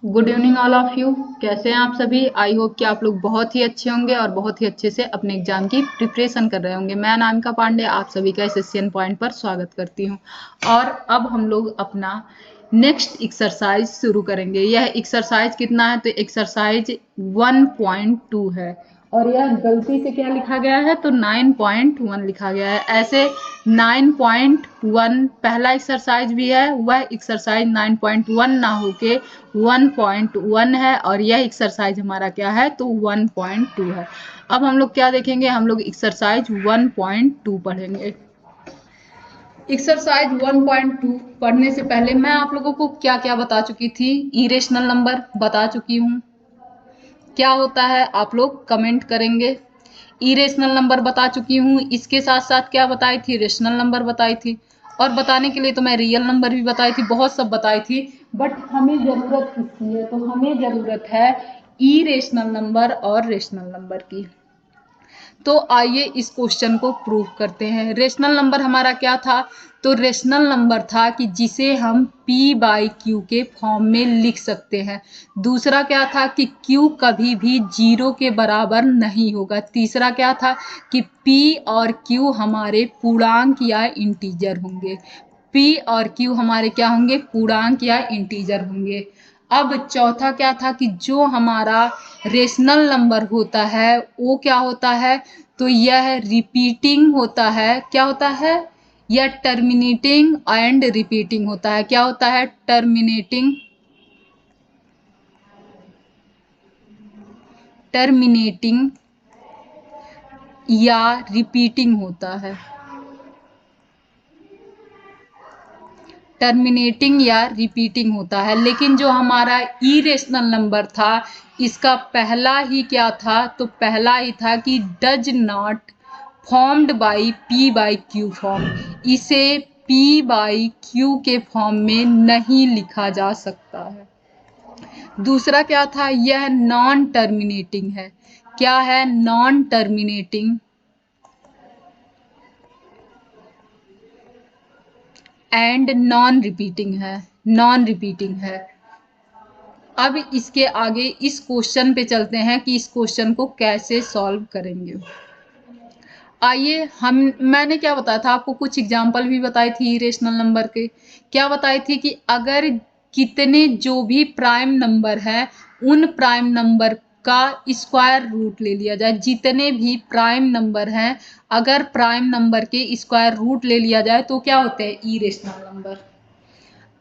Good evening all of you. कैसे हैं आप सभी? आई होप कि आप लोग बहुत ही अच्छे होंगे और बहुत ही अच्छे से अपने एग्जाम की प्रिपरेशन कर रहे होंगे। मैं अनामिका पांडे आप सभी का एसएससीएन पॉइंट पर स्वागत करती हूं। और अब हम लोग अपना नेक्स्ट एक्सरसाइज शुरू करेंगे। यह एक्सरसाइज कितना है? तो एक्सरसाइज 1.2 है और यह गलती से क्या लिखा गया है? तो 9.1 लिखा गया है। ऐसे 9.1 पहला एक्सरसाइज भी है, वह एक्सरसाइज 9.1 ना होके 1.1 है और यह एक्सरसाइज हमारा क्या है? तो 1.2 है। अब हम लोग क्या देखेंगे? हम लोग एक्सरसाइज 1.2 पढ़ेंगे। एक्सरसाइज 1.2 पढ़ने से पहले मैं आप लोगों को क्या क्या बता चुकी थी? इरेशनल नंबर बता चुकी हूँ। क्या होता है आप लोग कमेंट करेंगे। इरेशनल नंबर बता चुकी हूँ, इसके साथ साथ क्या बताई थी? रेशनल नंबर बताई थी। और बताने के लिए तो मैं रियल नंबर भी बताई थी, बहुत सब बताई थी। बट हमें जरूरत किसकी है? तो हमें जरूरत है इरेशनल नंबर और रेशनल नंबर की। तो आइए इस क्वेश्चन को प्रूव करते हैं। रेशनल नंबर हमारा क्या था? तो रेशनल नंबर था कि जिसे हम p/q के फॉर्म में लिख सकते हैं। दूसरा क्या था? कि q कभी भी 0 के बराबर नहीं होगा। तीसरा क्या था? कि p और q हमारे पूर्णांक या इंटीजर होंगे। p और q हमारे क्या होंगे? पूर्णांक या इंटीजर होंगे। अब चौथा क्या था? कि जो हमारा रेशनल नंबर होता है वो क्या होता है? तो यह रिपीटिंग होता है। क्या होता है? यह टर्मिनेटिंग एंड रिपीटिंग होता है। क्या होता है? टर्मिनेटिंग या रिपीटिंग होता है। टर्मिनेटिंग या रिपीटिंग होता है। लेकिन जो हमारा इरेशनल नंबर था, इसका पहला ही क्या था? तो पहला ही था कि does not formed by p/q form. इसे p/q के फॉर्म में नहीं लिखा जा सकता है। दूसरा क्या था? यह नॉन टर्मिनेटिंग है। क्या है? Non terminating and non repeating है। नॉन रिपीटिंग है। अब इसके आगे इस क्वेश्चन पे चलते हैं कि इस क्वेश्चन को कैसे सॉल्व करेंगे। आइए मैंने क्या बताया था आपको? कुछ एग्जाम्पल भी बताई थी इरेशनल नंबर के। क्या बताई थी? कि अगर कितने जो भी प्राइम नंबर है उन प्राइम नंबर का स्क्वायर रूट ले लिया जाए। जितने भी प्राइम नंबर हैं अगर प्राइम नंबर के स्क्वायर रूट ले लिया जाए तो क्या होते हैं? Irrational number.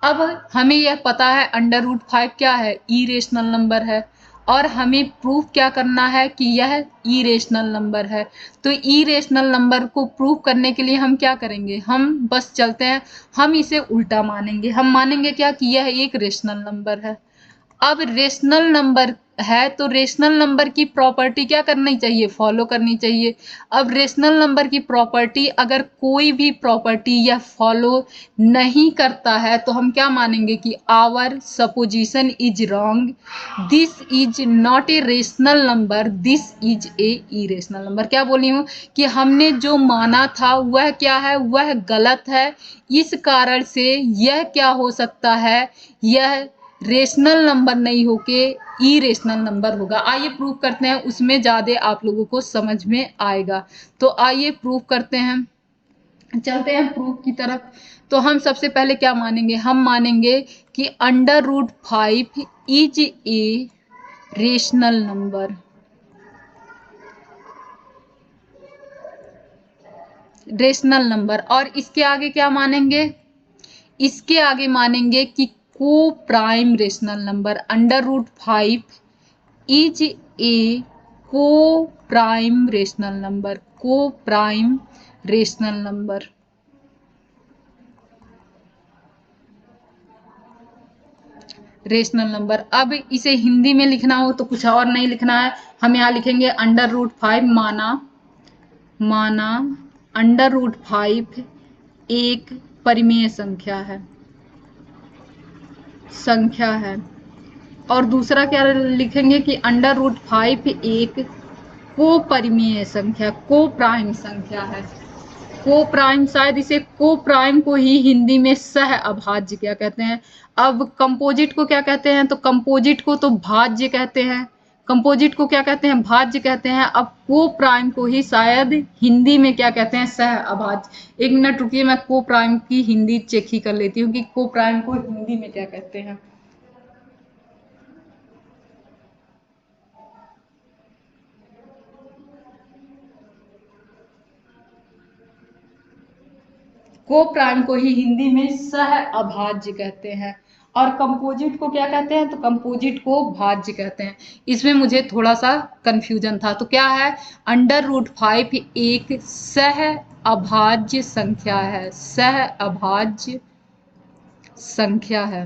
अब हमें यह पता है √5 क्या है? इरेशनल नंबर है। और हमें प्रूफ क्या करना है? कि यह इरेशनल नंबर है। तो इरेशनल नंबर को प्रूव करने के लिए हम क्या करेंगे? हम बस चलते हैं, हम इसे उल्टा मानेंगे। हम मानेंगे क्या? कि यह एक रेशनल नंबर है। अब रेशनल नंबर है तो रेशनल नंबर की प्रॉपर्टी क्या करनी चाहिए? फॉलो करनी चाहिए। अब रेशनल नंबर की प्रॉपर्टी अगर कोई भी प्रॉपर्टी यह फॉलो नहीं करता है तो हम क्या मानेंगे? कि our supposition is wrong, this is not a rational number, this is a irrational number. क्या बोली हूँ? कि हमने जो माना था वह क्या है? वह गलत है। इस कारण से यह क्या हो सकता है? यह रेशनल नंबर नहीं होके इरेशनल नंबर होगा। आइए प्रूव करते हैं, उसमें ज़्यादा आप लोगों को समझ में आएगा। तो आइए प्रूव करते हैं, चलते हैं प्रूफ की तरफ। तो हम सबसे पहले क्या मानेंगे? हम मानेंगे कि √5 is a rational number. Rational number. और इसके आगे क्या मानेंगे? इसके आगे मानेंगे कि को प्राइम रेशनल नंबर। √5 इज ए को प्राइम रेशनल नंबर। को prime rational number. Rational number. अब इसे हिंदी में लिखना हो तो कुछ और नहीं लिखना है, हम यहाँ लिखेंगे √5 माना √5 एक परिमेय संख्या है। और दूसरा क्या लिखेंगे? कि √5 एक को परिमेय संख्या, को प्राइम संख्या है। को प्राइम, शायद इसे को प्राइम को ही हिंदी में सह अभाज्य क्या कहते हैं। अब कंपोजिट को क्या कहते हैं, तो कंपोजिट को तो भाज्य कहते हैं, कंपोजिट को क्या कहते हैं, भाज्य कहते हैं। अब को प्राइम को ही शायद हिंदी में क्या कहते हैं, सह अभाज्य। 1 मिनट रुकिए, मैं को प्राइम की हिंदी चेक ही कर लेती हूँ कि को प्राइम को हिंदी में क्या कहते हैं। को प्राइम को ही हिंदी में सह अभाज्य कहते हैं, और कंपोजिट को क्या कहते हैं, तो कंपोजिट को भाज्य कहते हैं। इसमें मुझे थोड़ा सा कंफ्यूजन था। तो क्या है, √5 एक सह अभाज्य संख्या है, सह अभाज्य संख्या है।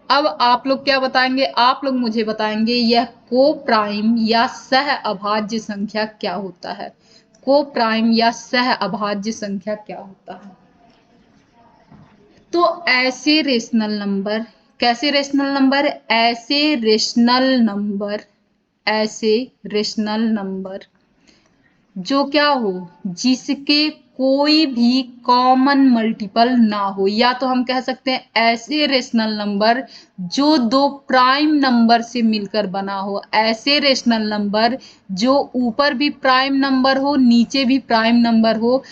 अब आप लोग क्या बताएंगे, आप लोग मुझे बताएंगे यह को प्राइम या सह अभाज्य संख्या क्या होता है, को प्राइम या सह अभाज्य संख्या क्या होता है। तो ऐसे रेशनल नंबर, कैसे रेशनल नंबर, ऐसे रेशनल नंबर, ऐसे रेशनल नंबर जो क्या हो, जिसके कोई भी कॉमन मल्टीपल ना हो, या तो हम कह सकते हैं ऐसे रेशनल नंबर जो दो प्राइम नंबर से मिलकर बना हो, ऐसे रेशनल नंबर जो ऊपर भी प्राइम नंबर हो नीचे भी प्राइम नंबर हो,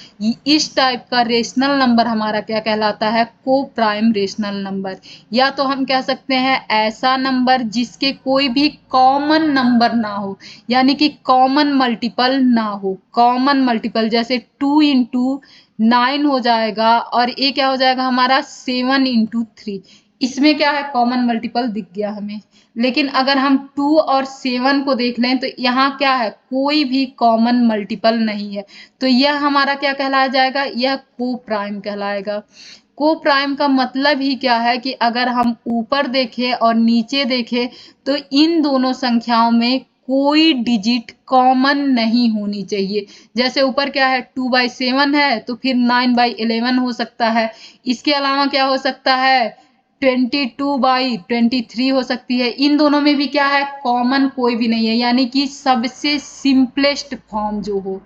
इस टाइप का रेशनल नंबर हमारा क्या कहलाता है, को प्राइम रेशनल नंबर। या तो हम कह सकते हैं ऐसा नंबर जिसके कोई भी कॉमन नंबर ना हो, यानी कि कॉमन मल्टीपल ना हो, कॉमन मल्टीपल जैसे 2 × 9 हो जाएगा, और ये क्या हो जाएगा हमारा 7 × 3। इसमें क्या है, कॉमन मल्टीपल दिख गया हमें। लेकिन अगर हम 2 और 7 को देख लें तो यहाँ क्या है, कोई भी कॉमन मल्टीपल नहीं है, तो यह हमारा क्या कहलाया जाएगा, यह को प्राइम कहलाएगा। को प्राइम का मतलब ही क्या है कि अगर हम ऊपर देखें और नीचे देखें तो इन दोनों संख्याओं में कोई डिजिट कॉमन नहीं होनी चाहिए। जैसे ऊपर क्या है, 2/7 है तो फिर 9/11 हो सकता है। इसके अलावा क्या हो सकता है, 22/23 हो सकती है। इन दोनों में भी क्या है, कॉमन कोई भी नहीं है, यानी कि सबसे सिंपलेस्ट फॉर्म जो हो,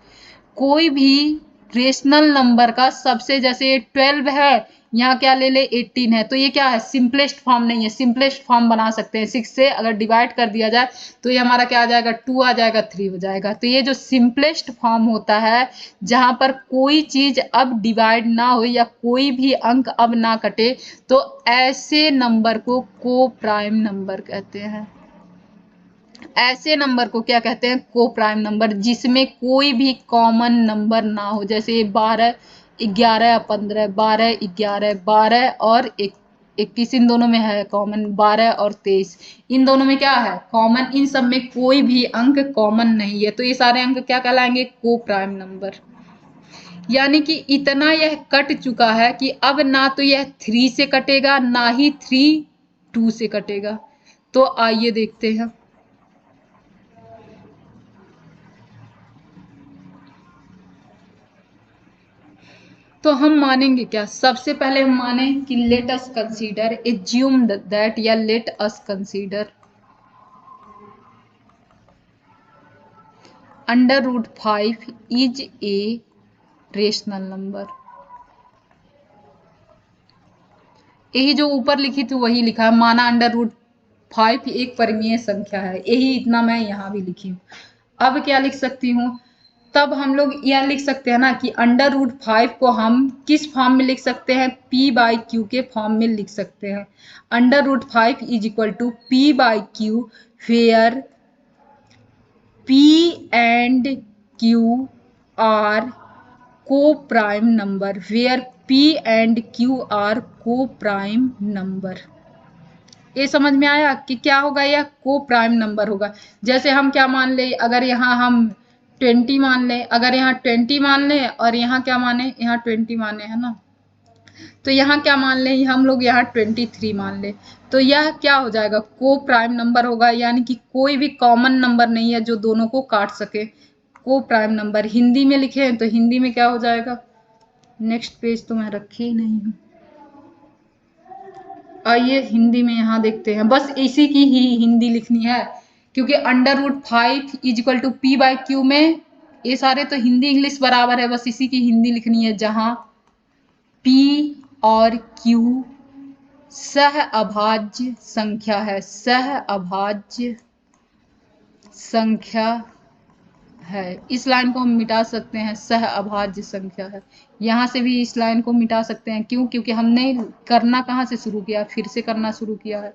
कोई भी रेशनल नंबर का सबसे, जैसे 12 है, यहाँ क्या ले ले 18 है, तो ये क्या है, सिंपलेस्ट फॉर्म नहीं है। सिंपलेस्ट फॉर्म बना सकते हैं 6 से, अगर डिवाइड कर दिया जाए तो ये हमारा क्या आ जाएगा, 2 आ जाएगा, 3 हो जाएगा। तो ये जो सिंपलेस्ट फॉर्म होता है जहां पर कोई चीज अब डिवाइड ना हो या कोई भी अंक अब ना कटे, तो ऐसे नंबर को प्राइम नंबर कहते हैं। ऐसे नंबर को क्या कहते हैं, को प्राइम नंबर, जिसमें कोई भी कॉमन नंबर ना हो। जैसे 12, 11, 15, 12, 11, 12 और 21, इन दोनों में है कॉमन, 12 और 23, इन दोनों में क्या है, कॉमन। इन सब में कोई भी अंक कॉमन नहीं है, तो ये सारे अंक क्या कहलाएंगे, को प्राइम नंबर। यानी कि इतना यह कट चुका है कि अब ना तो यह 3 से कटेगा, ना ही 3 2 से कटेगा। तो आइए देखते हैं। तो हम मानेंगे क्या, सबसे पहले हम माने कि let us consider, assume that, या let us consider √5 is a rational number. यही जो ऊपर लिखी थी वही लिखा है, माना √5 एक परिमेय संख्या है, यही इतना मैं यहाँ भी लिखी हूँ। अब क्या लिख सकती हूँ, तब हम लोग यह लिख सकते हैं ना कि √5 को हम किस फॉर्म में लिख सकते हैं, p/q के फॉर्म में लिख सकते हैं। √5 is equal to p/q, where p and q are co-prime number, where p and q are co-prime number। ये समझ में आया कि क्या होगा, यह को प्राइम नंबर होगा। जैसे हम क्या मान ले, अगर यहाँ हम 20 मान लें, अगर यहाँ 20 मान लें और यहाँ क्या माने, यहाँ 20 माने है ना, तो यहाँ क्या मान लें हम लोग, यहाँ 23 मान लें, तो यह क्या हो जाएगा, को प्राइम नंबर होगा। यानी कि कोई भी कॉमन नंबर नहीं है जो दोनों को काट सके, को प्राइम नंबर। हिंदी में लिखे तो हिंदी में क्या हो जाएगा, नेक्स्ट पेज तो मैं रखी ही नहीं हूँ, आइए हिंदी में यहाँ देखते हैं। बस इसी की ही हिंदी लिखनी है, क्योंकि √5 इज इक्वल टू p/q में ये सारे तो हिंदी इंग्लिश बराबर है, बस इसी की हिंदी लिखनी है। जहां P और Q सह अभाज्य संख्या है, सह अभाज्य संख्या है। इस लाइन को हम मिटा सकते हैं, सह अभाज्य संख्या है। यहाँ से भी इस लाइन को मिटा सकते हैं। क्यों? क्योंकि हमने करना कहाँ से शुरू किया, फिर से करना शुरू किया है,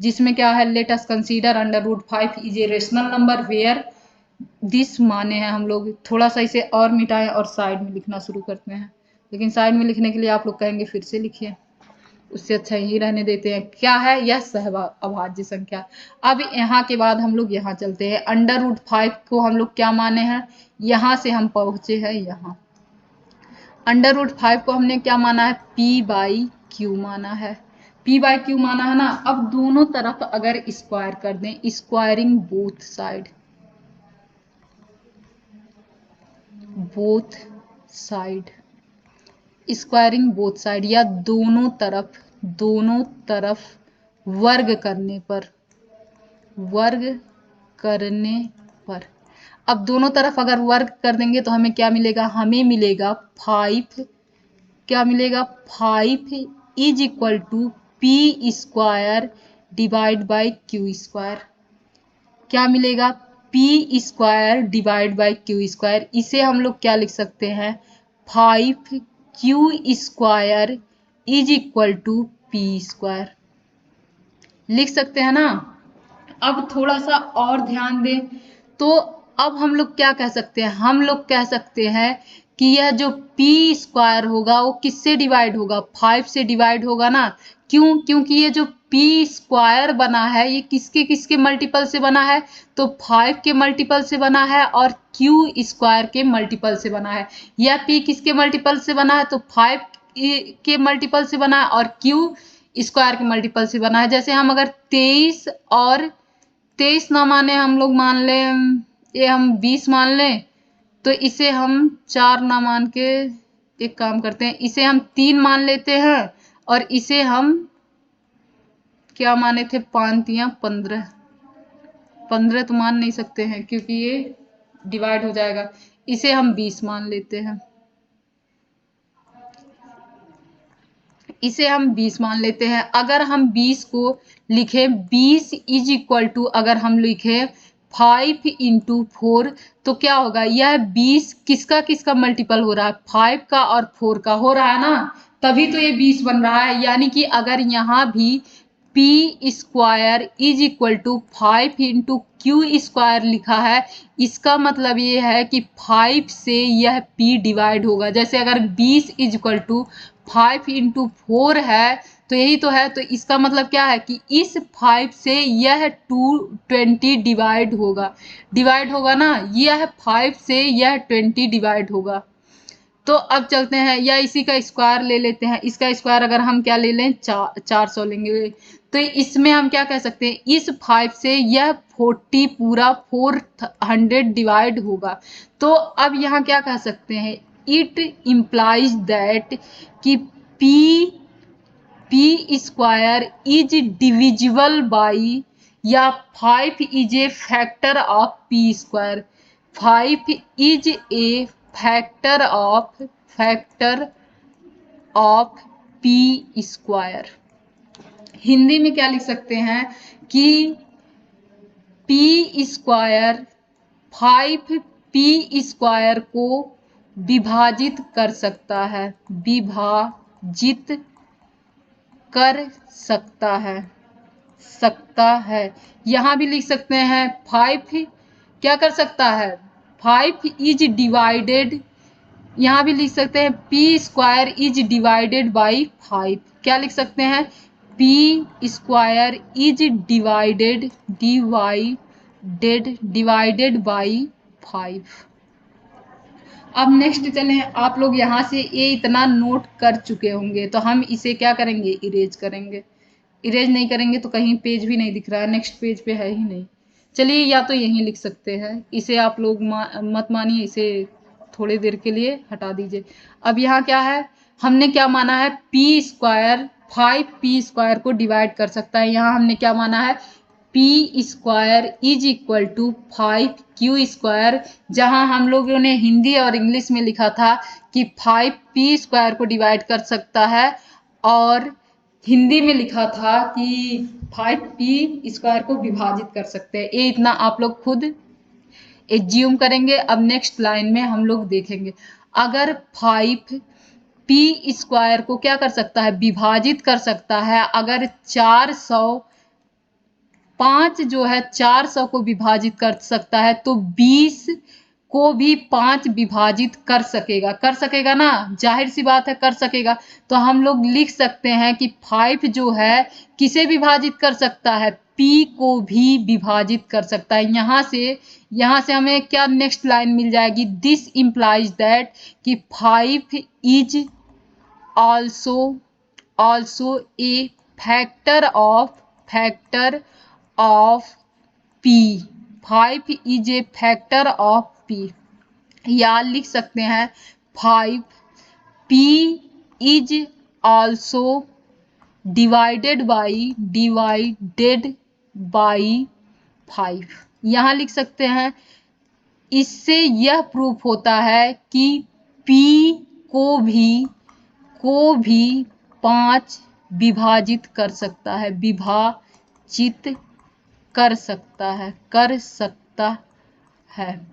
जिसमें क्या है, let us consider √5 is a rational number where this माने हैं। हम लोग थोड़ा सा इसे और मिटाएं और साइड में लिखना शुरू करते हैं, लेकिन साइड में लिखने के लिए आप लोग कहेंगे फिर से लिखिए, उससे अच्छा यही रहने देते हैं। क्या है? यह अभाज्य संख्या। अब यहाँ के बाद हम लोग यहाँ चलते हैं। √5 को हम लोग क्या माने हैं, यहाँ से हम पहुंचे हैं यहाँ। √5 को हमने क्या माना है, P/Q माना है, P/Q माना है ना। अब दोनों तरफ अगर स्क्वायर कर दें, squaring both side, both side, squaring both side, या दोनों तरफ वर्ग करने पर, वर्ग करने पर। अब दोनों तरफ अगर वर्ग कर देंगे तो हमें क्या मिलेगा, हमें मिलेगा 5, क्या मिलेगा, 5 is equal to P² divide by Q²। क्या मिलेगा, P² डिवाइड बाई Q²। इसे हम लोग क्या लिख सकते हैं, 5Q² is equal to P² लिख सकते हैं ना। अब थोड़ा सा और ध्यान दें तो अब हम लोग क्या कह सकते हैं, हम लोग कह सकते हैं कि यह जो P² होगा वो किससे डिवाइड होगा, 5 से डिवाइड होगा ना। क्यों? क्योंकि ये जो P² बना है ये किसके किसके मल्टीपल से बना है, तो 5 के मल्टीपल से बना है और Q² के मल्टीपल से बना है। यह P किसके मल्टीपल से बना है, तो 5 के मल्टीपल से बना है और Q² के मल्टीपल से बना है। जैसे हम अगर 23 और 23 ना माने, हम लोग मान लें ये हम 20 मान लें, तो इसे हम 4 ना मान के एक काम करते हैं, इसे हम 3 मान लेते हैं और इसे हम क्या माने थे, 5 या 15, 15 तो मान नहीं सकते हैं क्योंकि ये डिवाइड हो जाएगा, इसे हम 20 मान लेते हैं, इसे हम 20 मान लेते हैं। अगर हम 20 को लिखें, 20 इज इक्वल टू, अगर हम लिखें 5 इंटू 4 तो क्या होगा, यह 20 किसका किसका मल्टीपल हो रहा है, 5 का और 4 का हो रहा है ना, तभी तो ये 20 बन रहा है। यानी कि अगर यहाँ भी P² is equal to 5 into Q² लिखा है, इसका मतलब ये है कि 5 से यह P डिवाइड होगा। जैसे अगर 20 इज इक्वल टू 5 इंटू 4 है तो यही तो है, तो इसका मतलब क्या है कि इस 5 से यह 220 डिवाइड होगा ना, यह 5 से यह 20 डिवाइड होगा। तो अब चलते हैं, या इसी का स्क्वायर ले लेते हैं, इसका स्क्वायर अगर हम क्या ले लें, 400 लेंगे, तो इसमें हम क्या कह सकते हैं, इस 5 से यह 40 पूरा 400 डिवाइड होगा। तो अब यहाँ क्या कह सकते हैं, इट इम्प्लाइज दैट कि P² इज डिविजिबल बाई, या 5 is A factor of P², 5 is A factor of P²। Hindi में क्या लिख सकते हैं कि P² 5 P² को विभाजित कर सकता है, विभाजित कर सकता है। यहाँ भी लिख सकते हैं 5 क्या कर सकता है, 5 इज डिवाइडेड, यहाँ भी लिख सकते हैं P² इज डिवाइडेड बाई 5, क्या लिख सकते हैं, P² इज डिवाइडेड बाई 5। अब नेक्स्ट चलें, आप लोग यहाँ से ये इतना नोट कर चुके होंगे, तो हम इसे क्या करेंगे, इरेज करेंगे। इरेज नहीं करेंगे तो कहीं पेज भी नहीं दिख रहा है, नेक्स्ट पेज पे है ही नहीं। चलिए या तो यहीं लिख सकते हैं, इसे आप लोग मत मानिए, इसे थोड़ी देर के लिए हटा दीजिए। अब यहाँ क्या है, हमने क्या माना है, P² 5 P² को डिवाइड कर सकता है। यहाँ हमने क्या माना है, P square is equal to 5q square, जहां हम लोगों ने हिंदी और इंग्लिश में लिखा था कि 5p स्क्वायर को डिवाइड कर सकता है, और हिंदी में लिखा था कि 5p स्क्वायर को विभाजित कर सकते हैं। ये इतना आप लोग खुद एज्यूम करेंगे। अब नेक्स्ट लाइन में हम लोग देखेंगे, अगर 5p स्क्वायर को क्या कर सकता है, विभाजित कर सकता है, अगर 5 जो है 400 को विभाजित कर सकता है, तो 20 को भी 5 विभाजित कर सकेगा ना, जाहिर सी बात है कर सकेगा। तो हम लोग लिख सकते हैं कि 5 जो है किसे विभाजित कर सकता है, p को भी विभाजित कर सकता है। यहाँ से हमें क्या नेक्स्ट लाइन मिल जाएगी, दिस इम्प्लाइज दैट कि 5 is also a factor of p, 5 is A factor of p, या लिख सकते हैं 5p is also divided by 5। यहाँ लिख सकते हैं, इससे यह प्रूफ होता है कि p को भी 5 विभाजित कर सकता है, विभाजित कर सकता है।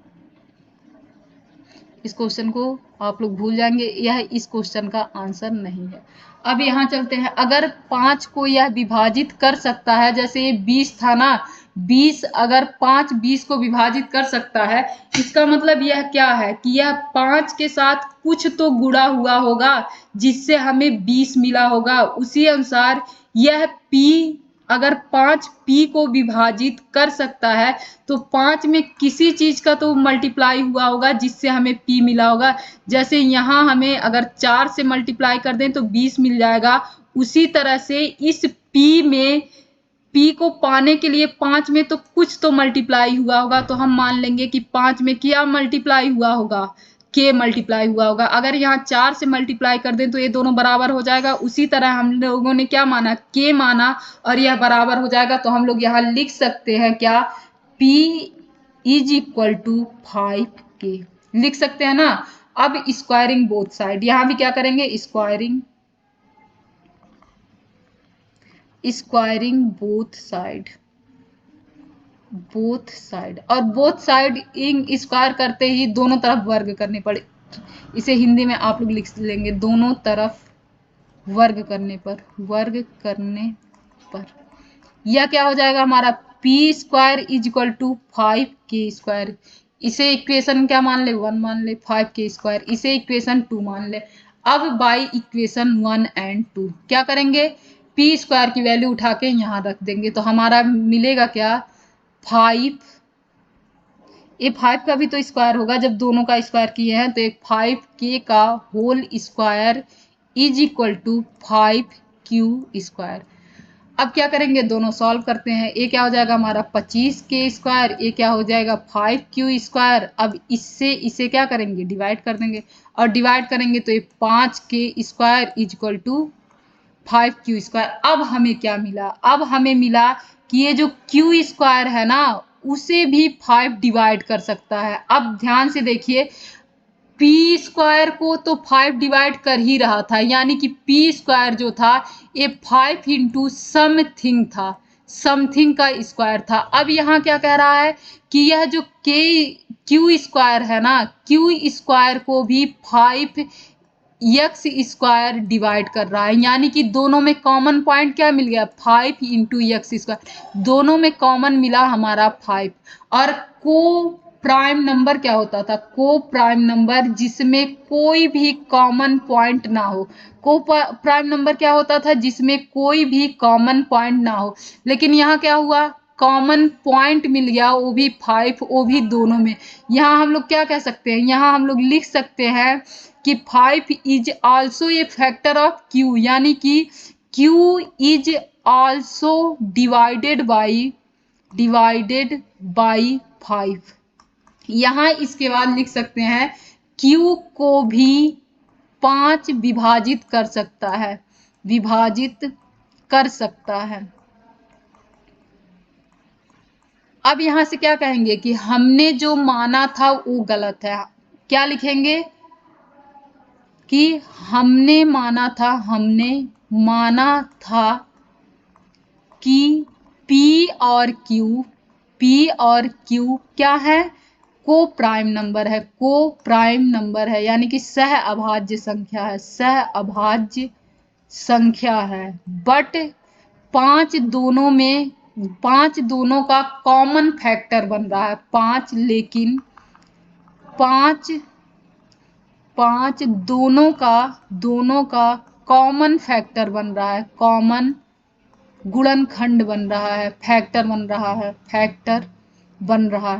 इस क्वेश्चन को आप लोग भूल जाएंगे, यह इस क्वेश्चन का आंसर नहीं है। अब यहाँ चलते हैं, अगर 5 को यह विभाजित कर सकता है, जैसे ये 20 था ना, 20 अगर 5 20 को विभाजित कर सकता है, इसका मतलब यह क्या है कि यह 5 के साथ कुछ तो गुणा हुआ होगा जिससे हमें 20 मिला होगा। उसी अनुसार यह p अगर 5p को विभाजित कर सकता है तो 5 में किसी चीज का तो मल्टीप्लाई हुआ होगा जिससे हमें p मिला होगा। जैसे यहाँ हमें अगर 4 से मल्टीप्लाई कर दें तो 20 मिल जाएगा, उसी तरह से इस p को पाने के लिए 5 में तो कुछ तो मल्टीप्लाई हुआ होगा, तो हम मान लेंगे कि 5 में क्या मल्टीप्लाई हुआ होगा, k मल्टीप्लाई हुआ होगा। अगर यहाँ 4 से मल्टीप्लाई कर दें तो ये दोनों बराबर हो जाएगा। उसी तरह हम लोगों ने क्या माना, k माना, और यह बराबर हो जाएगा। तो हम लोग यहाँ लिख सकते हैं क्या, p is equal to 5k लिख सकते हैं ना। अब स्क्वायरिंग बोथ साइड, यहाँ भी क्या करेंगे, स्क्वायरिंग बोथ साइड, और बोथ साइड इन स्क्वायर करते ही दोनों तरफ वर्ग करने पड़े। इसे हिंदी में आप लोग लिख लेंगे, दोनों तरफ वर्ग करने पर यह क्या हो जाएगा हमारा, p square is equal to 5k square. इसे इक्वेशन क्या मान ले, 1 मान ले, 5k स्क्वायर इसे इक्वेशन 2 मान ले। अब बाई इक्वेशन 1 एंड 2 क्या करेंगे, p स्क्वायर की वैल्यू उठा के यहाँ रख देंगे, तो हमारा मिलेगा क्या, 5, ये 5 का भी तो स्क्वायर होगा जब दोनों का स्क्वायर किए हैं, तो एक 5k का whole square is equal to 5q square. अब क्या करेंगे, दोनों सॉल्व करते हैं। ये क्या हो जाएगा हमारा 25k स्क्वायर, ये क्या हो जाएगा 5q स्क्वायर। अब इससे इसे क्या करेंगे, डिवाइड कर देंगे, और डिवाइड करेंगे तो ये 5k square is equal to 5q square. अब हमें क्या मिला, अब हमें मिला कि ये जो q स्क्वायर है ना, उसे भी 5 डिवाइड कर सकता है। अब ध्यान से देखिए, p स्क्वायर को तो 5 डिवाइड कर ही रहा था, यानी कि p स्क्वायर जो था ये 5 इंटू समथिंग था, समथिंग का स्क्वायर था। अब यहाँ क्या कह रहा है कि यह जो q स्क्वायर है ना, q स्क्वायर को भी 5 x स्क्वायर डिवाइड कर रहा है, यानी कि दोनों में कॉमन पॉइंट क्या मिल गया, 5 इंटू एक्स स्क्वायर, दोनों में कॉमन मिला हमारा 5। और को प्राइम नंबर क्या होता था, को प्राइम नंबर जिसमें कोई भी कॉमन पॉइंट ना हो, को प्राइम नंबर क्या होता था, जिसमें कोई भी कॉमन पॉइंट ना हो। लेकिन यहाँ क्या हुआ, कॉमन पॉइंट मिल गया, वो भी 5, वो भी दोनों में। यहाँ हम लोग क्या कह सकते हैं, यहाँ हम लोग लिख सकते हैं कि 5 is also a factor of q, यानी कि q is also divided by 5। यहाँ इसके बाद लिख सकते हैं q को भी 5 विभाजित कर सकता है। अब यहां से क्या कहेंगे कि हमने जो माना था वो गलत है। क्या लिखेंगे कि हमने माना था कि पी और क्यू क्या है, को प्राइम नंबर है, यानी कि सह अभाज्य संख्या है। बट पांच दोनों का कॉमन फैक्टर बन रहा है लेकिन पांच दोनों का कॉमन फैक्टर बन रहा है, कॉमन गुणनखंड बन रहा है, फैक्टर बन रहा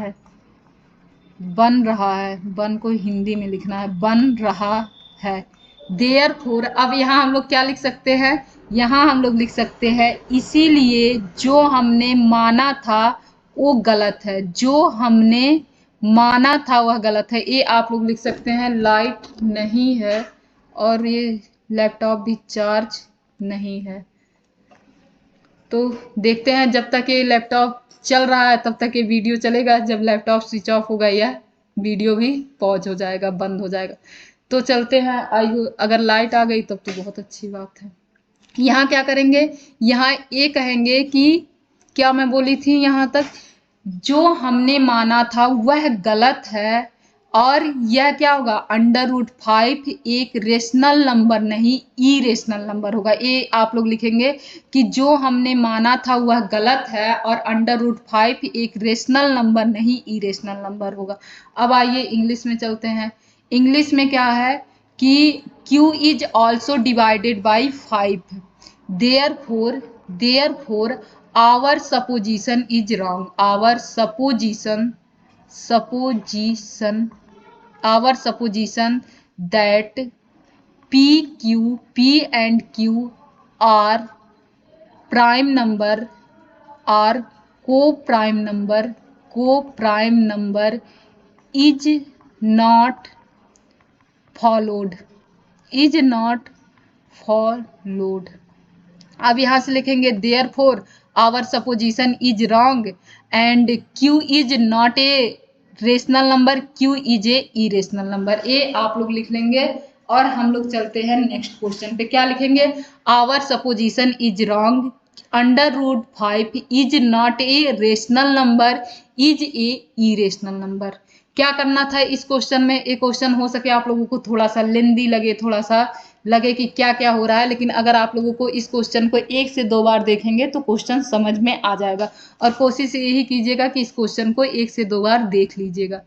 है, बन को हिंदी में लिखना है, बन रहा है। देयरफॉर अब यहाँ हम लोग क्या लिख सकते हैं, यहाँ हम लोग लिख सकते हैं इसीलिए जो हमने माना था वो गलत है, जो हमने माना था वह गलत है। ये आप लोग लिख सकते हैं लाइट नहीं है और ये लैपटॉप भी चार्ज नहीं है। तो देखते हैं जब तक ये लैपटॉप चल रहा है तब तक ये वीडियो चलेगा, जब लैपटॉप स्विच ऑफ होगा यह वीडियो भी पॉज हो जाएगा, बंद हो जाएगा। तो चलते हैं, आइए अगर लाइट आ गई तब तो बहुत अच्छी बात है। यहाँ क्या करेंगे, यहाँ ये कहेंगे कि क्या मैं बोली थी यहाँ तक, जो हमने माना था वह गलत है और यह क्या होगा √5 एक रेशनल नंबर नहीं इरेशनल नंबर होगा। ये आप लोग लिखेंगे कि जो हमने माना था वह गलत है और √5 एक रेशनल नंबर नहीं इरेशनल नंबर होगा। अब आइए इंग्लिश में चलते हैं। इंग्लिश में क्या है कि q is also divided by 5, therefore our supposition is wrong, our supposition that p and q are prime number, are co-prime number is not followed। अब यहाँ से लिखेंगे therefore our supposition is wrong and q is not a rational number, q is a irrational number. ये आप लोग लिख लेंगे और हम लोग चलते हैं नेक्स्ट क्वेश्चन पे। क्या लिखेंगे, our supposition is wrong, √5 is not a rational number, is a irrational number. क्या करना था इस क्वेश्चन में, एक क्वेश्चन हो सके आप लोगों को थोड़ा सा लेंदी लगे, थोड़ा सा लगे कि क्या क्या हो रहा है, लेकिन अगर आप लोगों को इस क्वेश्चन को 1 से 2 बार देखेंगे तो क्वेश्चन समझ में आ जाएगा। और कोशिश यही कीजिएगा कि इस क्वेश्चन को 1 से 2 बार देख लीजिएगा।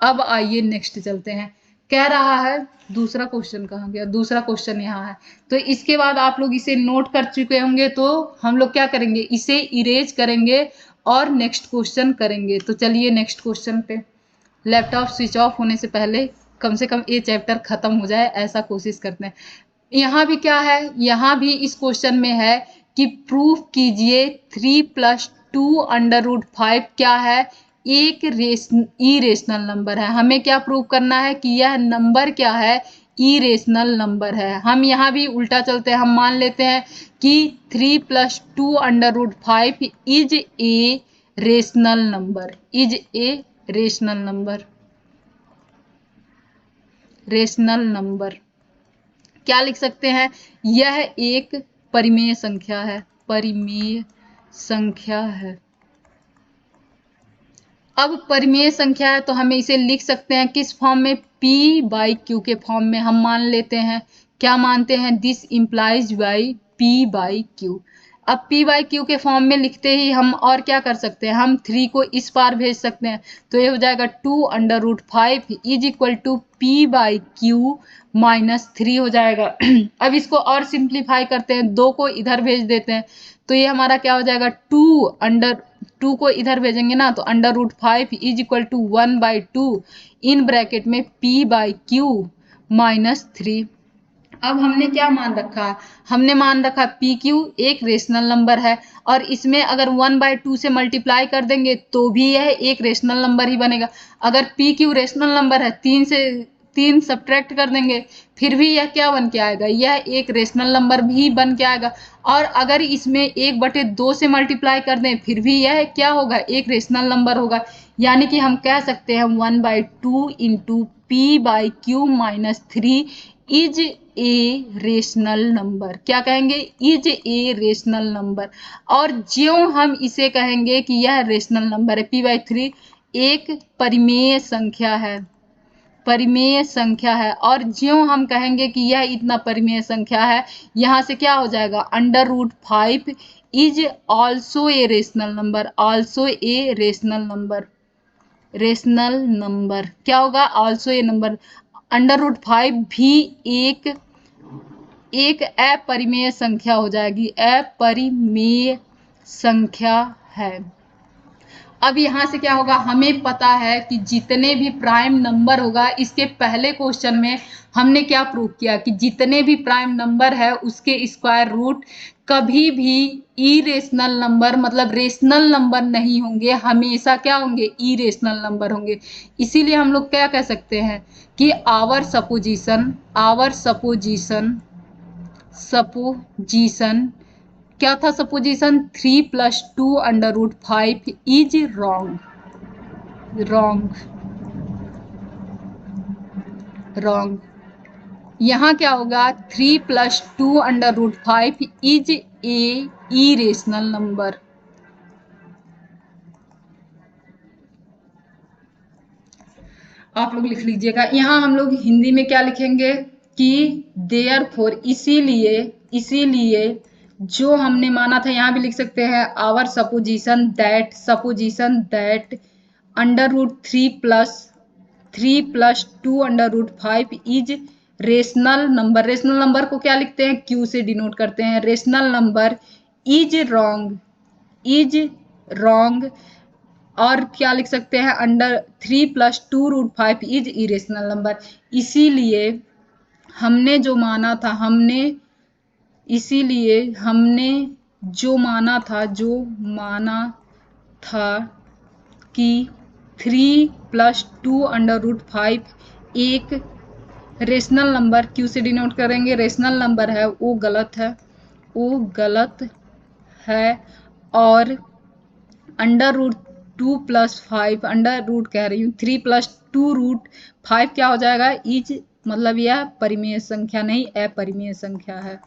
अब आइए नेक्स्ट चलते हैं। कह रहा है दूसरा क्वेश्चन कहाँ गया, दूसरा क्वेश्चन यहाँ है। तो इसके बाद आप लोग इसे नोट कर चुके होंगे, तो हम लोग क्या करेंगे, इसे इरेज करेंगे और नेक्स्ट क्वेश्चन करेंगे। तो चलिए नेक्स्ट क्वेश्चन पे। लैपटॉप स्विच ऑफ होने से पहले कम से कम ये चैप्टर खत्म हो जाए, ऐसा कोशिश करते हैं। यहाँ भी क्या है, यहाँ भी इस क्वेश्चन में है कि प्रूफ कीजिए 3 + 2 √5 क्या है, एक इरेशनल नंबर है। हमें क्या प्रूफ करना है कि यह नंबर क्या है, इरेशनल नंबर है। हम यहाँ भी उल्टा चलते हैं, हम मान लेते हैं कि 3 + 2 √5 is a rational number, rational number. क्या लिख सकते हैं, यह एक परिमेय संख्या है, अब परिमेय संख्या है तो हमें इसे लिख सकते हैं किस फॉर्म में, p/q के फॉर्म में हम मान लेते हैं। क्या मानते हैं, दिस इम्प्लाइज बाई p/q। अब p/q के फॉर्म में लिखते ही हम और क्या कर सकते हैं, हम 3 को इस पार भेज सकते हैं, तो ये हो जाएगा 2 √5 इज इक्वल टू p/q -3 हो जाएगा। अब इसको और सिंप्लीफाई करते हैं, 2 को इधर भेज देते हैं, तो ये हमारा क्या हो जाएगा, 2 को इधर भेजेंगे ना, तो √5 is equal to 1/2 in bracket में p/q -3। अब हमने क्या मान रखा, हमने मान रखा PQ एक रेशनल नंबर है और इसमें अगर 1/2 से मल्टीप्लाई कर देंगे तो भी यह एक रेशनल नंबर ही बनेगा। अगर PQ रेशनल नंबर है, 3 सब्ट्रैक्ट कर देंगे फिर भी यह क्या बन के आएगा, यह एक रेशनल नंबर भी बन के आएगा। और अगर इसमें 1/2 से मल्टीप्लाई कर दें फिर भी यह क्या होगा, एक रेशनल नंबर होगा। यानी कि हम कह सकते हैं 1/2 into p/q-3 is a rational number. क्या कहेंगे, इज ए रेशनल नंबर। और ज्यों हम इसे कहेंगे कि यह रेशनल नंबर है, p/3 एक परिमेय संख्या है, परिमेय संख्या है। और ज्यों हम कहेंगे कि यह इतना परिमेय संख्या है, यहाँ से क्या हो जाएगा, √5 is also a rational number, also a rational number, rational number क्या होगा, ऑल्सो ए नंबर। √5 भी एक अपरिमेय संख्या हो जाएगी, अपरिमेय संख्या है। अब यहाँ से क्या होगा, हमें पता है कि जितने भी प्राइम नंबर होगा, इसके पहले क्वेश्चन में हमने क्या प्रूव किया कि जितने भी प्राइम नंबर है उसके स्क्वायर रूट कभी भी इरेशनल नंबर मतलब रेशनल नंबर नहीं होंगे, हमेशा क्या होंगे, इरेशनल नंबर होंगे। इसीलिए हम लोग क्या कह सकते हैं कि आवर सपोजिशन क्या था सपोजिशन, 3 + 2 √5 इज रॉन्ग। यहाँ क्या होगा, 3 + 2 √5 इज ए इरेशनल नंबर। आप लोग लिख लीजिएगा। यहाँ हम लोग हिंदी में क्या लिखेंगे कि देयरफॉर, इसीलिए जो हमने माना था, यहाँ भी लिख सकते हैं our supposition that √3 + 2 √5 is rational number. Rational number को क्या लिखते हैं, क्यू से डिनोट करते हैं। Rational number is wrong. और क्या लिख सकते हैं, 3 + 2 √5 इज इरेशनल नंबर। इसीलिए हमने जो माना था कि 3 + 2 √5 एक रेशनल नंबर, क्यू से डिनोट करेंगे, रेशनल नंबर है, वो गलत है। और √2 + 5 3 + 2 √5 क्या हो जाएगा, इज मतलब यह परिमेय संख्या नहीं, अपरिमेय संख्या है।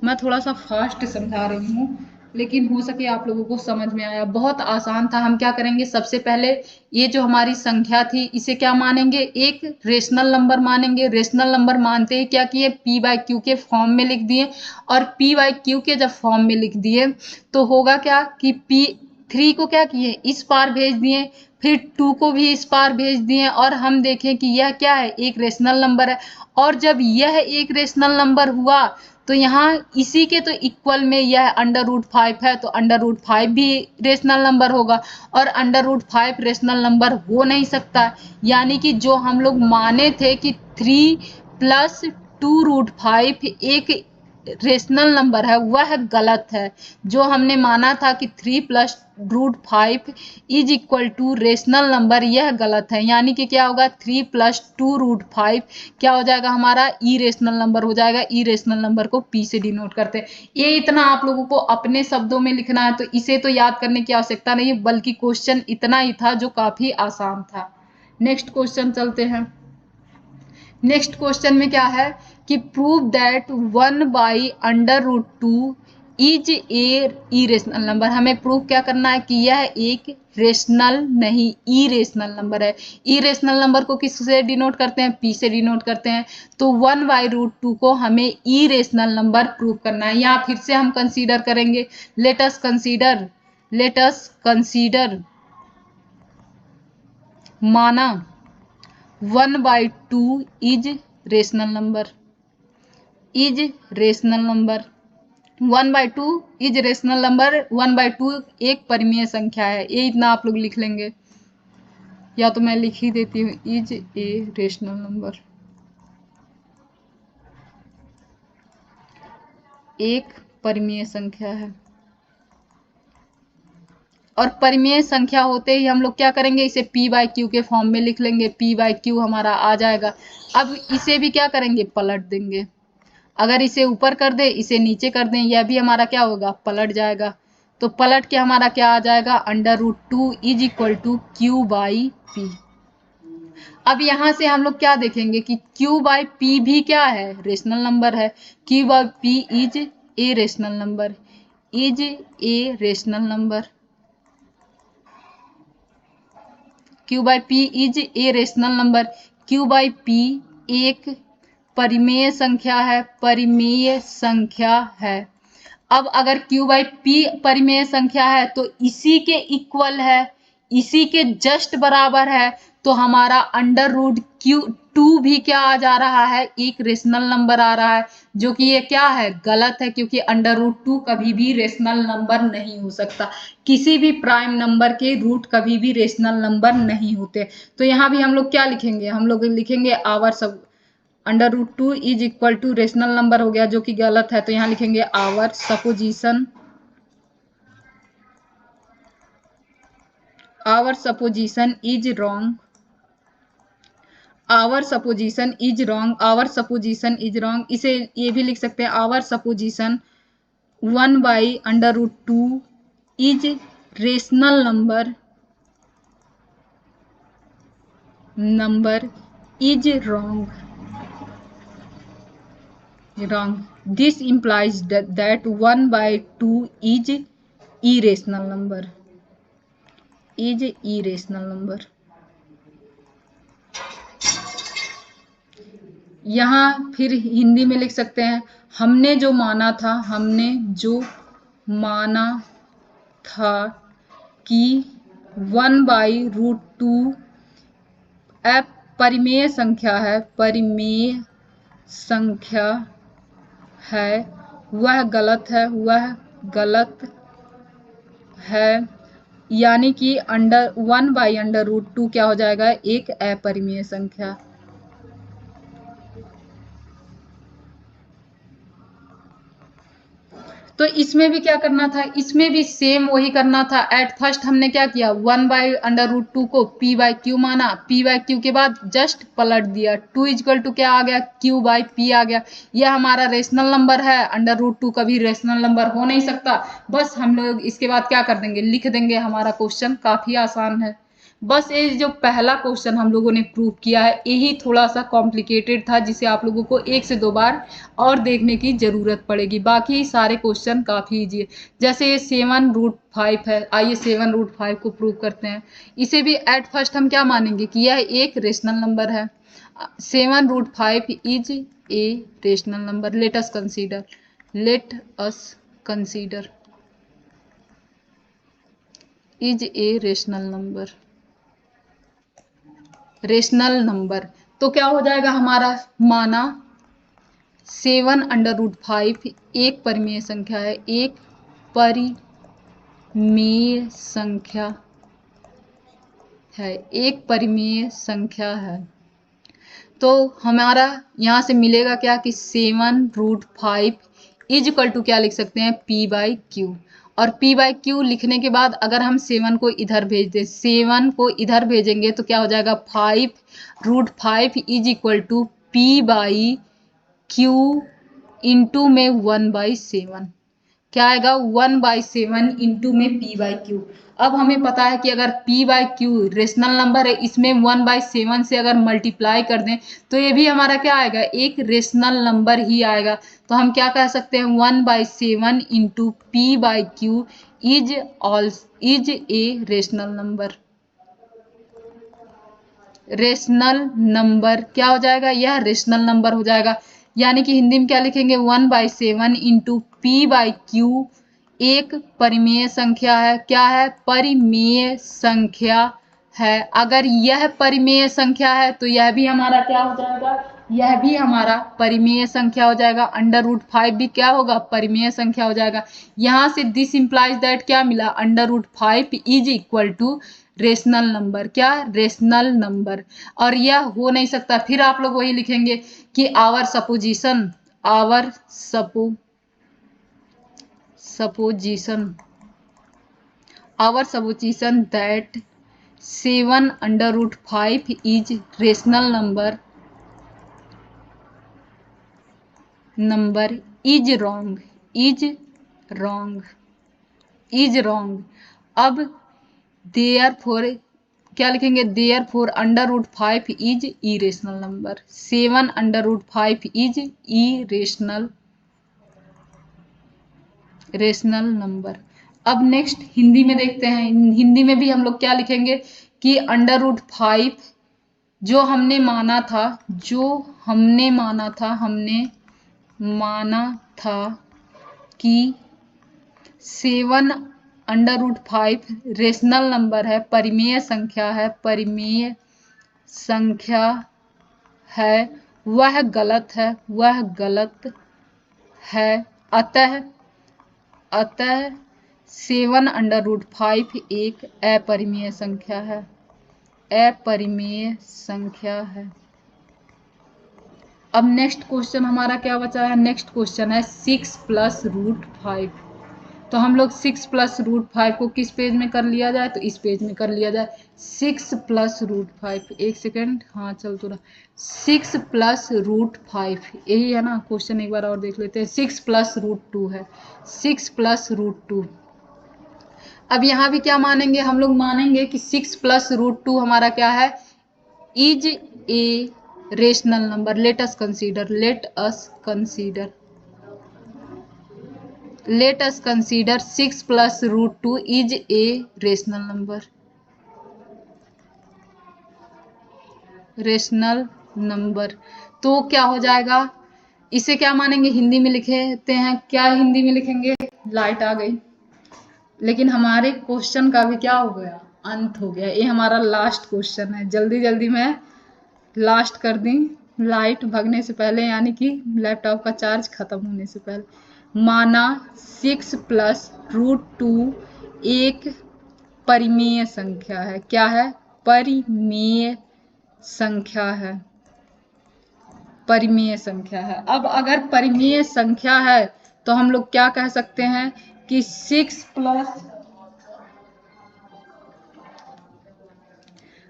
मैं थोड़ा सा फास्ट समझा रही हूँ, लेकिन हो सके आप लोगों को समझ में आया। बहुत आसान था। हम क्या करेंगे, सबसे पहले ये जो हमारी संख्या थी इसे क्या मानेंगे, एक रेशनल नंबर मानेंगे। रेशनल नंबर मानते ही क्या किए, p/q के फॉर्म में लिख दिए। और p/q के जब फॉर्म में लिख दिए तो होगा क्या कि p3 को क्या किए, इस पार भेज दिए, फिर 2 को भी इस पार भेज दिए। और हम देखें कि यह क्या है, एक रेशनल नंबर है। और जब यह एक रेशनल नंबर हुआ तो यहाँ इसी के तो इक्वल में यह √5 है, तो √5 भी रेशनल नंबर होगा। और √5 रेशनल नंबर हो नहीं सकता। यानी कि जो हम लोग माने थे कि 3 + 2 √5 एक रेशनल नंबर है, वह गलत है। जो हमने माना था कि 3 + √5 is equal to rational number, यह गलत है। यानी कि क्या होगा, 3 + 2 √5 क्या हो जाएगा, हमारा इरेशनल नंबर हो जाएगा। इरेशनल नंबर को p से डिनोट करते हैं। ये इतना आप लोगों को अपने शब्दों में लिखना है, तो इसे तो याद करने की आवश्यकता नहीं है, बल्कि क्वेश्चन इतना ही था जो काफी आसान था। नेक्स्ट क्वेश्चन चलते हैं। नेक्स्ट क्वेश्चन में क्या है कि prove that 1/√2 is a irrational number. हमें प्रूव क्या करना है कि यह एक रेशनल नहीं, इरेशनल नंबर है। इरेशनल नंबर को किससे डिनोट करते हैं, p से डिनोट करते हैं। तो 1/√2 को हमें इरेशनल नंबर प्रूव करना है। यहाँ फिर से हम कंसीडर करेंगे, लेट अस कंसीडर माना 1/2 is rational number, 1/2 is rational number. 1/2 एक परिमेय संख्या है। ये इतना आप लोग लिख लेंगे, या तो मैं लिख ही देती हूँ, इज ए रेशनल नंबर, एक परिमेय संख्या है। और परिमेय संख्या होते ही हम लोग क्या करेंगे, इसे p बाई क्यू के फॉर्म में लिख लेंगे, p बाई क्यू हमारा आ जाएगा। अब इसे भी क्या करेंगे, पलट देंगे। अगर इसे ऊपर कर दे, इसे नीचे कर दें, यह भी हमारा क्या होगा, पलट जाएगा। तो पलट के हमारा क्या आ जाएगा, √2 is equal to q by p. अब यहां से हम लोग क्या देखेंगे कि q बाई पी भी क्या है, रेशनल नंबर है। q by P is a rational number, is a rational number. q by P is a rational number. q by P एक परिमेय संख्या है, परिमेय संख्या है। अब अगर q बाई पी परिमेय संख्या है तो इसी के इक्वल है, इसी के जस्ट बराबर है, तो हमारा √Q2 भी क्या आ जा रहा है, एक रेशनल नंबर आ रहा है, जो कि ये क्या है, गलत है, क्योंकि √2 कभी भी रेशनल नंबर नहीं हो सकता। किसी भी प्राइम नंबर के रूट कभी भी रेशनल नंबर नहीं होते। तो यहाँ भी हम लोग क्या लिखेंगे, हम लोग लिखेंगे आवर सब √2 is equal to rational number हो गया, जो कि गलत है। तो यहाँ लिखेंगे our supposition, our supposition is wrong, our supposition is wrong, our supposition is wrong. इसे ये भी लिख सकते हैं, our supposition 1 by √2 is rational number is wrong, wrong. This implies that 1 by 2 is irrational number, is irrational number. यहाँ फिर हिंदी में लिख सकते हैं, हमने जो माना था, हमने जो माना था कि 1 बाई √2 परिमेय संख्या है, परिमेय संख्या है, वह गलत है, वह गलत है। यानी कि 1 बाई √2 क्या हो जाएगा, एक अपरिमेय संख्या। तो इसमें भी क्या करना था, इसमें भी सेम वही करना था। एट फर्स्ट हमने क्या किया, 1 बाई √2 को p बाई क्यू माना, p बाई क्यू के बाद जस्ट पलट दिया, 2 इक्वल टू क्या आ गया, q बाई p आ गया। यह हमारा रेशनल नंबर है, √2 कभी रेशनल नंबर हो नहीं सकता। बस हम लोग इसके बाद क्या कर देंगे, लिख देंगे। हमारा क्वेश्चन काफी आसान है। बस ये जो पहला क्वेश्चन हम लोगों ने प्रूव किया है, यही थोड़ा सा कॉम्प्लिकेटेड था, जिसे आप लोगों को 1 से 2 बार और देखने की जरूरत पड़ेगी। बाकी सारे क्वेश्चन काफी इजी है। जैसे ये 7√5 है, आइए 7√5 को प्रूव करते हैं। इसे भी एट फर्स्ट हम क्या मानेंगे कि यह एक रेशनल नंबर है। 7√5 is a rational number. Let us consider is a rational number. तो क्या हो जाएगा हमारा, माना 7√5 एक परिमेय संख्या है, एक परिमेय संख्या है, एक परिमेय संख्या है। तो हमारा यहाँ से मिलेगा क्या कि 7√5 इज इक्वल टू क्या लिख सकते हैं, p बाई क्यू। और p बाई क्यू लिखने के बाद अगर हम 7 को इधर भेज दें, 7 को इधर भेजेंगे तो क्या हो जाएगा, 5√5 is equal to p by q into में 1/7। क्या आएगा, 1/7 इंटू में p बाई क्यू। अब हमें पता है कि अगर p by Q rational number है, इसमें 1/7 से अगर मल्टीप्लाई कर दें तो ये भी हमारा क्या आएगा, एक रेशनल नंबर ही आएगा। तो हम क्या कह सकते हैं, 1/7 into p by Q is a rational number. Rational number क्या हो जाएगा, यह रेशनल नंबर हो जाएगा। यानी कि हिंदी में क्या लिखेंगे, 1/7 इंटू p बाई क्यू एक परिमेय संख्या है। क्या है, परिमेय संख्या है। अगर यह परिमेय संख्या है तो यह भी हमारा क्या हो जाएगा, यह भी हमारा परिमेय संख्या हो जाएगा। √5 भी क्या होगा, परिमेय संख्या हो जाएगा। यहाँ से दिस इंप्लाइज दैट क्या मिला, √5 is equal to rational number. क्या, रेशनल नंबर। और यह हो नहीं सकता। फिर आप लोग वही लिखेंगे कि our supposition our supposition that 7 under root 5 is rational number is wrong। अब therefore क्या लिखेंगे, therefore under root 5 is irrational number, 7 under root 5 is irrational number। अब नेक्स्ट हिंदी में देखते हैं। हिंदी में भी हम लोग क्या लिखेंगे कि अंडर रूट 5 जो हमने माना था कि 7 अंडर रूट 5 रेशनल नंबर है, परिमेय संख्या है, वह गलत है। अतः 7 अंडर रूट 5 एक अपरिमेय संख्या है। अब नेक्स्ट क्वेश्चन हमारा क्या बचा है, नेक्स्ट क्वेश्चन है 6 प्लस रूट 5। तो हम लोग 6 प्लस रूट 5 को किस पेज में कर लिया जाए, तो इस पेज में कर लिया जाए। 6 प्लस रूट 5, एक सेकेंड, हाँ चल तो रहा, 6 प्लस रूट 5 यही है ना क्वेश्चन, एक बार और देख लेते हैं। 6 प्लस रूट 2 है, 6 प्लस रूट 2। अब यहाँ भी क्या मानेंगे, हम लोग मानेंगे कि 6 प्लस रूट 2 हमारा क्या है, is a rational number. Let us consider 6 plus root 2 is a rational number. तो क्या हो जाएगा, इसे क्या मानेंगे, हिंदी में लिखते हैं। क्या हिंदी में लिखेंगे, लाइट आ गई, लेकिन हमारे क्वेश्चन का भी क्या हो गया, अंत हो गया। ये हमारा लास्ट क्वेश्चन है, जल्दी मैं लास्ट कर दी, लाइट भगने से पहले, यानी कि लैपटॉप का चार्ज खत्म होने से पहले। माना 6 प्लस रूट 2 एक परिमेय संख्या है। क्या है, परिमेय संख्या है। अब अगर परिमेय संख्या है तो हम लोग क्या कह सकते हैं कि 6 प्लस,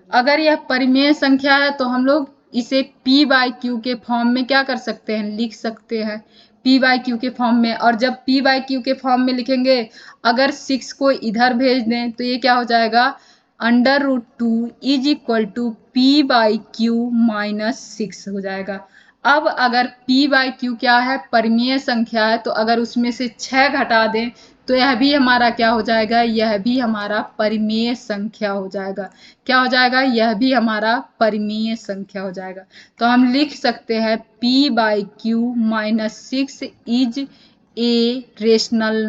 अगर यह परिमेय संख्या है तो हम लोग इसे p बाई क्यू के फॉर्म में क्या कर सकते हैं, लिख सकते हैं, p बाई क्यू के फॉर्म में। और जब p बाई क्यू के फॉर्म में लिखेंगे, अगर 6 को इधर भेज दें तो ये क्या हो जाएगा, under root 2 is equal to p by q minus 6 हो जाएगा। अब अगर p बाई क्यू क्या है, परिमेय संख्या है, तो अगर उसमें से 6 घटा दें तो यह भी हमारा क्या हो जाएगा, यह भी हमारा परिमेय संख्या हो जाएगा। क्या हो जाएगा, यह भी हमारा परिमेय संख्या हो जाएगा। तो हम लिख सकते हैं p by q minus 6 is a rational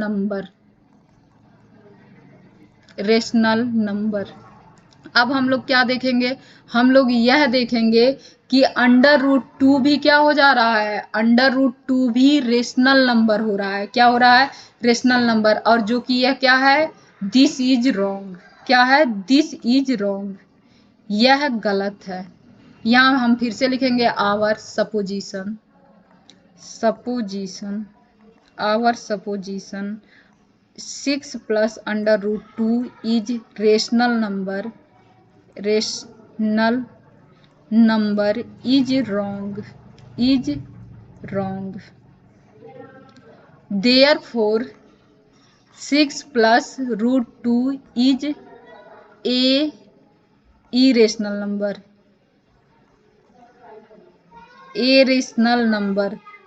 number. अब हम लोग क्या देखेंगे, हम लोग यह देखेंगे कि अंडर रूट 2 भी क्या हो जा रहा है, अंडर रूट 2 भी रेशनल नंबर हो रहा है। क्या हो रहा है, रेशनल नंबर। और जो कि यह क्या है, दिस इज रॉन्ग। क्या है, दिस इज रॉन्ग, यह गलत है। यहाँ हम फिर से लिखेंगे our supposition 6 plus under root 2 is rational number is wrong। Therefore 6 plus root 2 is a irrational number।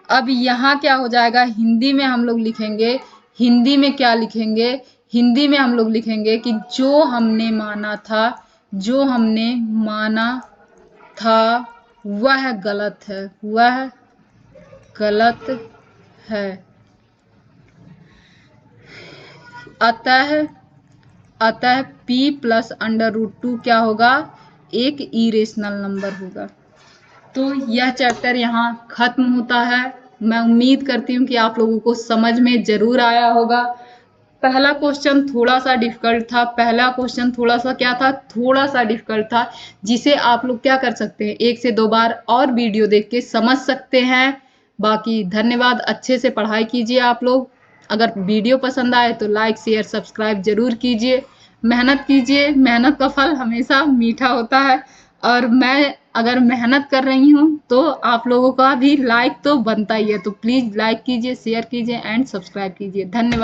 अब यहाँ क्या हो जाएगा, हिंदी में हम लोग लिखेंगे, हिंदी में क्या लिखेंगे, हिंदी में हम लोग लिखेंगे कि जो हमने माना था वह गलत है, अतः p प्लस अंडर रूट 2 क्या होगा, एक इरेशनल नंबर होगा। तो यह चैप्टर यहाँ खत्म होता है। मैं उम्मीद करती हूँ कि आप लोगों को समझ में जरूर आया होगा। पहला क्वेश्चन थोड़ा सा डिफिकल्ट था, जिसे आप लोग क्या कर सकते हैं, 1 से 2 बार और वीडियो देख के समझ सकते हैं। बाकी धन्यवाद, अच्छे से पढ़ाई कीजिए आप लोग। अगर वीडियो पसंद आए तो लाइक शेयर सब्सक्राइब जरूर कीजिए। मेहनत कीजिए, मेहनत का फल हमेशा मीठा होता है। और मैं अगर मेहनत कर रही हूँ तो आप लोगों का भी लाइक तो बनता ही है। तो प्लीज़ लाइक कीजिए, शेयर कीजिए एंड सब्सक्राइब कीजिए। धन्यवाद।